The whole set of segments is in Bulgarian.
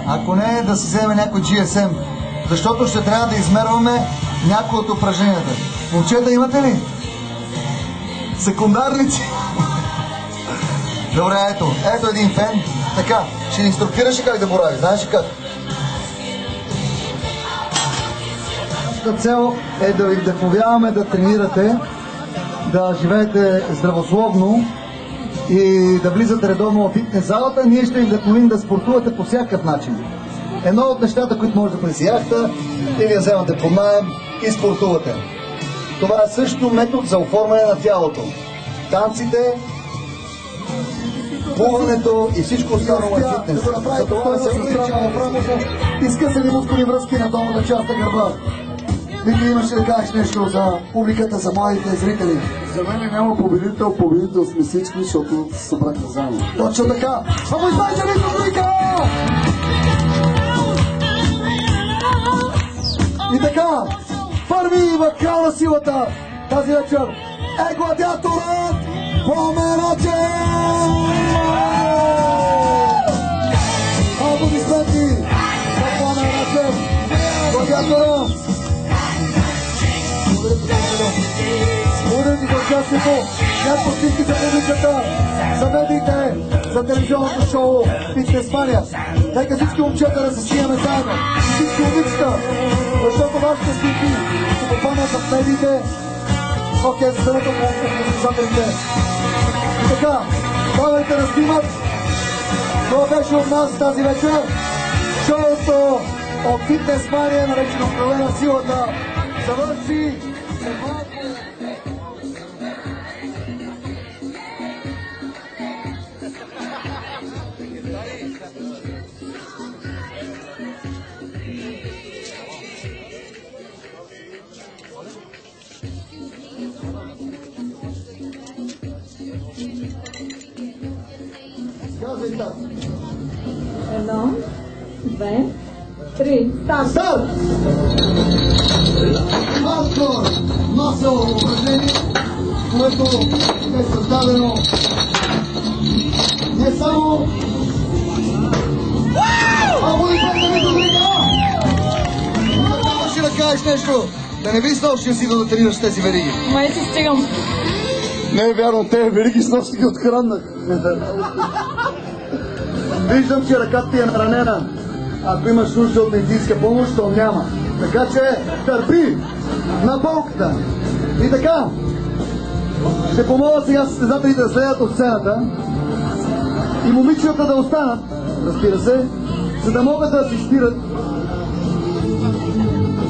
Ако не, да си вземе някой GSM, защото ще трябва да измерваме някои от упражненията. Момчета, имате ли? Секундарници? Добре, ето един фен. Така, ще ни инструктираш как да борави, знаеш ли как? Нашата цел е да ви вдъхновяваме да тренирате, да живеете здравословно и да влизате редовно в фитнес залата. Ние ще ви вдъхновим да спортувате по всякакъв начин. Едно от нещата, които може да през яхта, или я вземате под наем и спортувате. Това е също метод за оформяне на тялото. Танците, плуването и всичко останало е фитнес. За това се разправя в рамото и скъсани мускули връзки на долната част на гърба. Вики, имаш да кажеш нещо за публиката, за младите зрители? За мен няма победител, победител сме всички, защото се събрахме заедно. Точно така! Само издайте ли публика! И така, първи в крал на силата тази вечер е гладиаторът Пламен Рачев! Аплодисменти за Пламен Рачев, гладиатора! Благодаря ви за участието, някакво стинки за публиката, за медиите, за телевизионното шоу Фитнес Мания. Нека всички момчета да се снимаме заедно, всички момичета, защото вашите стинки се попаднат в медиите Окей, за самото на слушателите. Така, давайте да снимат. Това беше от нас тази вечер. Шоуто от Фитнес Мания, наречено Проверена силата, завърши. Едно, две, три, старт! Старт! Масово упражнение, което е създадено не само да кажеш нещо, да не би с нощи си да тренираш тези вериги. Май се стигам. Не е вярно, те велики с нощи ги откранах. Виждам, че ръката ти е наранена. Ако имаш нужда от медицинска помощ, то няма. Така че търпи на болката. И така, ще помоля сега състезателите да следят от сцената и момичетата да останат, разбира се, за да могат да асистират.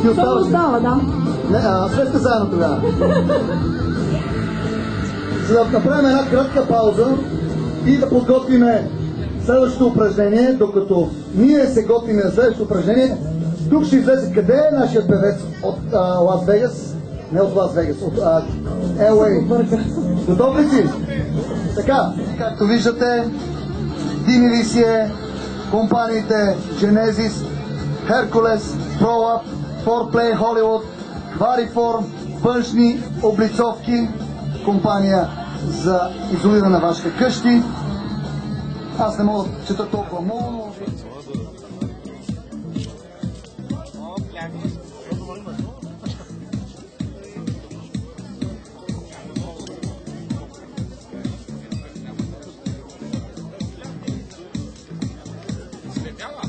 Ти оставаш ли? Остава, да. Не, свете заедно тогава. За да направим една кратка пауза и да подготвиме следващото упражнение, докато ние се готвим за следващото упражнение, тук ще излезе къде е нашият певец от Лас Вегас, не от Лас Вегас, от LA. Готов ли си? Така, както виждате, димили си е компаниите Genesis, Hercules, ProLab, Foreplay, Hollywood, Variform, външни облицовки, компания за изолиране на вашите къщи. Аз не мога да чета толкова много, но... Слетяла?